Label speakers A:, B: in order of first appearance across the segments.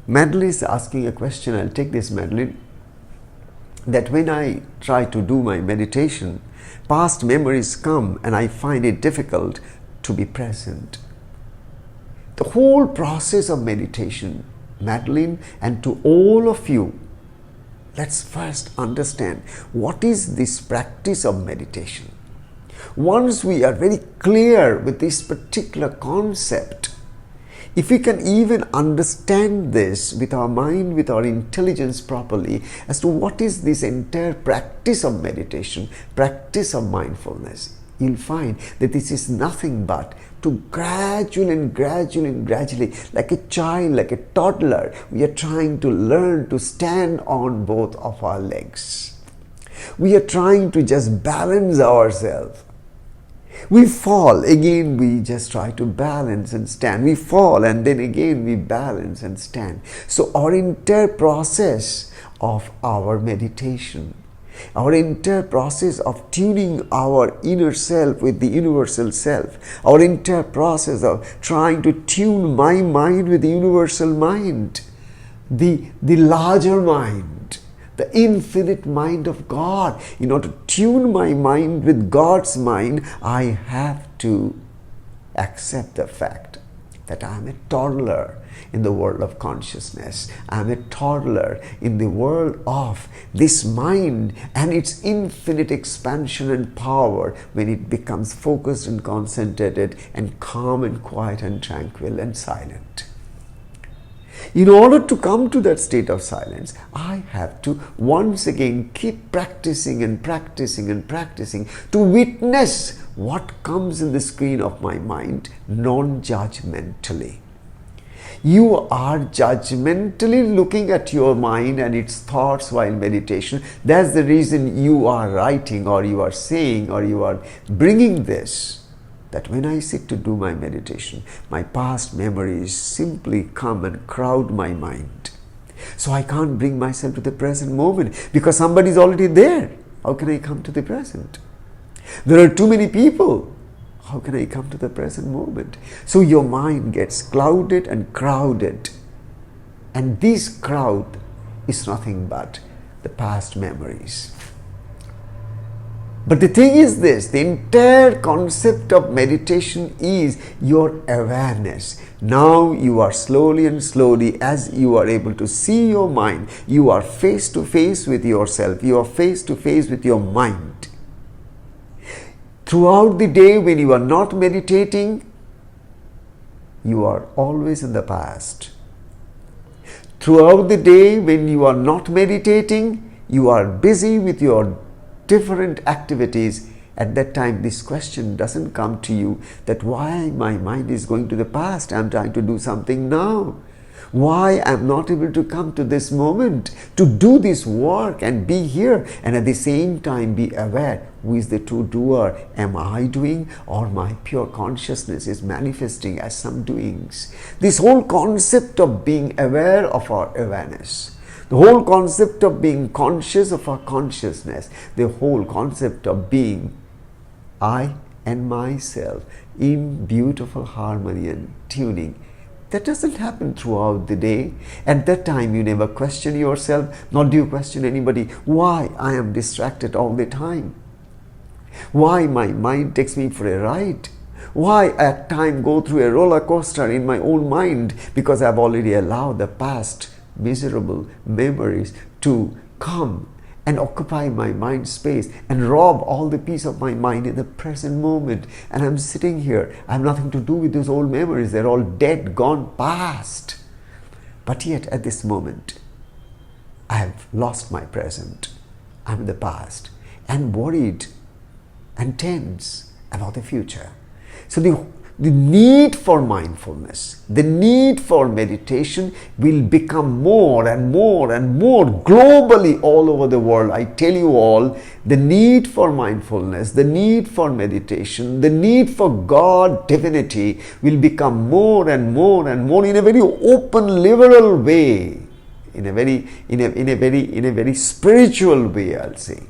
A: Madeline is asking a question. I'll take this, Madeline. That when I try to do my meditation, past memories come and I find it difficult to be present. The whole process of meditation, Madeline, and to all of you, let's first understand what is this practice of meditation. Once we are very clear with this particular concept, if we can even understand this with our mind, with our intelligence properly, as to what is this entire practice of meditation, practice of mindfulness, you'll find that this is nothing but to gradually, like a child, like a toddler, we are trying to learn to stand on both of our legs. We are trying to just balance ourselves. We fall, again we just try to balance and stand. We fall and then again we balance and stand. So our entire process of our meditation, our entire process of tuning our inner self with the universal self, our entire process of trying to tune my mind with the universal mind, the larger mind, the infinite mind of God. In order to tune my mind with God's mind, I have to accept the fact that I am a toddler in the world of consciousness. I am a toddler in the world of this mind and its infinite expansion and power when it becomes focused and concentrated and calm and quiet and tranquil and silent. In order to come to that state of silence, I have to once again keep practicing and practicing and practicing to witness what comes in the screen of my mind non-judgmentally. You are judgmentally looking at your mind and its thoughts while meditation. That's the reason you are writing or you are saying or you are bringing this. That when I sit to do my meditation, my past memories simply come and crowd my mind. So I can't bring myself to the present moment because somebody is already there. How can I come to the present? There are too many people. How can I come to the present moment? So your mind gets clouded and crowded. And this crowd is nothing but the past memories. But the thing is this, the entire concept of meditation is your awareness. Now you are slowly and slowly, as you are able to see your mind, you are face to face with yourself, you are face to face with your mind. Throughout the day when you are not meditating, you are always in the past. Throughout the day when you are not meditating, you are busy with your different activities. At that time, this question doesn't come to you that why my mind is going to the past. I'm trying to do something now. Why I'm not able to come to this moment to do this work and be here and at the same time be aware who is the true doer. Am I doing or my pure consciousness is manifesting as some doings? This whole concept of being aware of our awareness, the whole concept of being conscious of our consciousness, the whole concept of being I and myself in beautiful harmony and tuning, that doesn't happen throughout the day. At that time, you never question yourself, nor do you question anybody. Why I am distracted all the time? Why my mind takes me for a ride? Why at times go through a roller coaster in my own mind? Because I've already allowed the past miserable memories to come and occupy my mind space and rob all the peace of my mind in the present moment. And I'm sitting here. I have nothing to do with those old memories. They're all dead, gone, past. But yet at this moment, I have lost my present. I'm in the past and worried and tense about the future. So the need for mindfulness, the need for meditation will become more and more and more globally all over the world. I tell you all, the need for mindfulness, the need for meditation, the need for God divinity will become more and more and more in a very open, liberal way, in a very spiritual way, I'll say.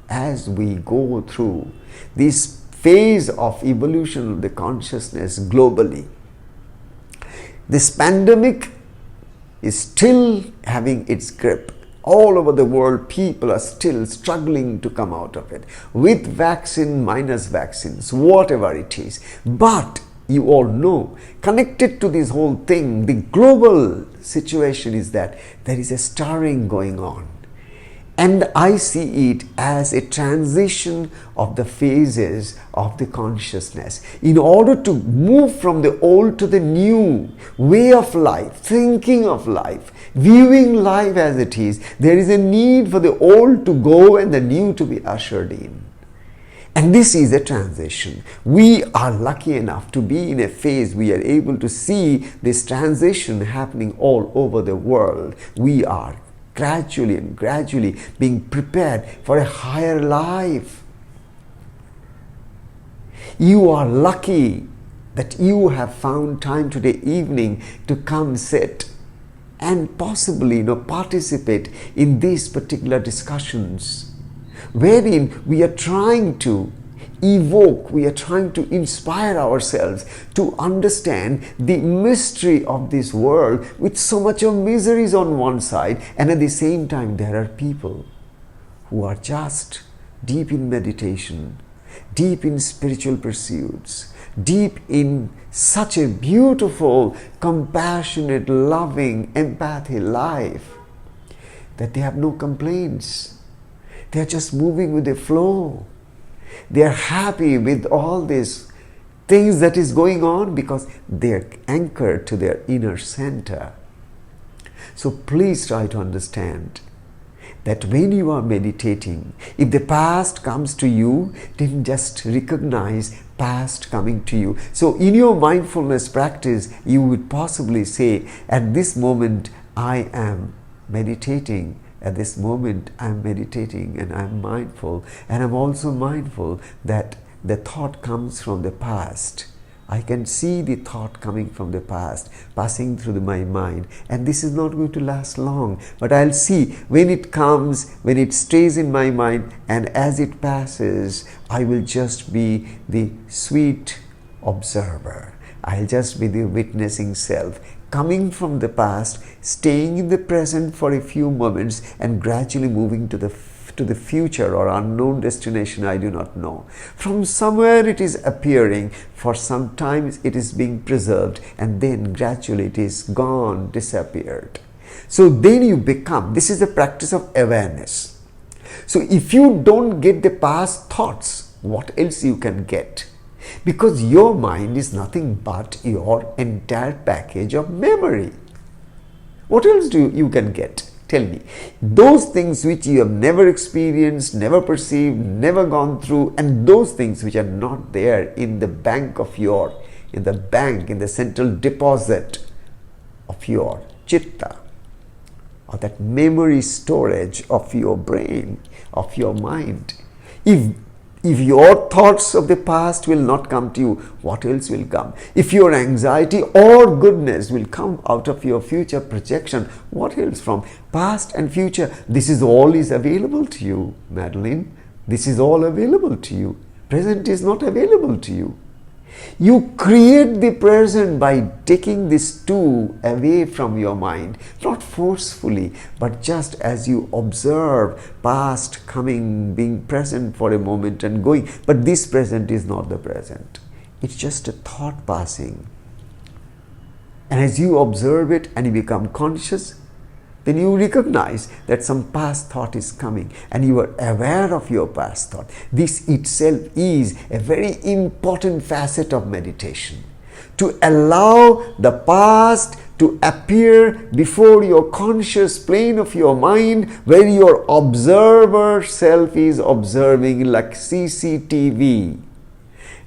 A: As we go through this phase of evolution of the consciousness globally. This pandemic is still having its grip. All over the world, people are still struggling to come out of it, with vaccine, minus vaccines, whatever it is. But you all know, connected to this whole thing, the global situation is that there is a stirring going on. And I see it as a transition of the phases of the consciousness. In order to move from the old to the new way of life, thinking of life, viewing life as it is, there is a need for the old to go and the new to be ushered in. And this is a transition. We are lucky enough to be in a phase we are able to see this transition happening all over the world. We are gradually being prepared for a higher life. You are lucky that you have found time today evening to come sit and possibly participate in these particular discussions, wherein we are trying to evoke, we are trying to inspire ourselves to understand the mystery of this world with so much of miseries on one side, and at the same time there are people who are just deep in meditation, deep in spiritual pursuits, deep in such a beautiful, compassionate, loving, empathy life that they have no complaints. They are just moving with the flow. They are happy with all these things that is going on because they are anchored to their inner center. So please try to understand that when you are meditating, if the past comes to you, then just recognize past coming to you. So in your mindfulness practice, you would possibly say, at this moment I am meditating. At this moment I am meditating and I am mindful, and I am also mindful that the thought comes from the past. I can see the thought coming from the past passing through my mind, and this is not going to last long, but I'll see when it comes, when it stays in my mind, and as it passes I will just be the sweet observer. I'll just be the witnessing self, coming from the past, staying in the present for a few moments, and gradually moving to the future or unknown destination I do not know. From somewhere it is appearing, for some time it is being preserved, and then gradually it is gone, disappeared. So then you become, this is the practice of awareness. So if you don't get the past thoughts, what else you can get? Because your mind is nothing but your entire package of memory. What else you can get? Tell me. Those things which you have never experienced, never perceived, never gone through, and those things which are not there in the bank of in the central deposit of your chitta, or that memory storage of your brain, of your mind. If your thoughts of the past will not come to you, what else will come? If your anxiety or goodness will come out of your future projection, what else from past and future? This is all is available to you, Madeline. This is all available to you. Present is not available to you. You create the present by taking this two away from your mind, not forcefully, but just as you observe past coming, being present for a moment and going. But this present is not the present. It's just a thought passing. And as you observe it and you become conscious, then you recognize that some past thought is coming and you are aware of your past thought. This itself is a very important facet of meditation. To allow the past to appear before your conscious plane of your mind, where your observer self is observing, like CCTV.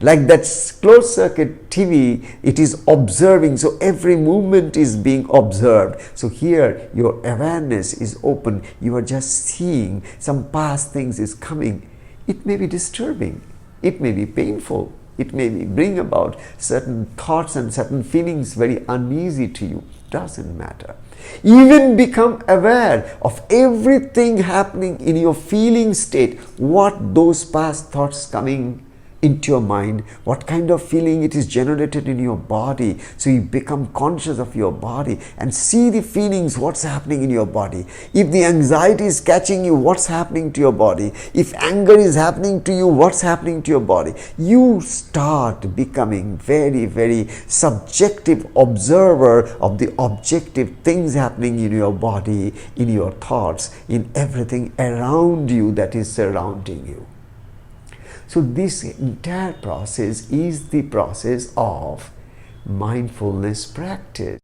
A: Like that closed circuit TV, it is observing, so every movement is being observed. So here your awareness is open, you are just seeing some past things is coming. It may be disturbing, it may be painful, it may bring about certain thoughts and certain feelings very uneasy to you. Doesn't matter. Even become aware of everything happening in your feeling state, what those past thoughts coming into your mind, what kind of feeling it is generated in your body. So you become conscious of your body and see the feelings, what's happening in your body. If the anxiety is catching you, what's happening to your body? If anger is happening to you, what's happening to your body? You start becoming very, very subjective observer of the objective things happening in your body, in your thoughts, in everything around you that is surrounding you. So this entire process is the process of mindfulness practice.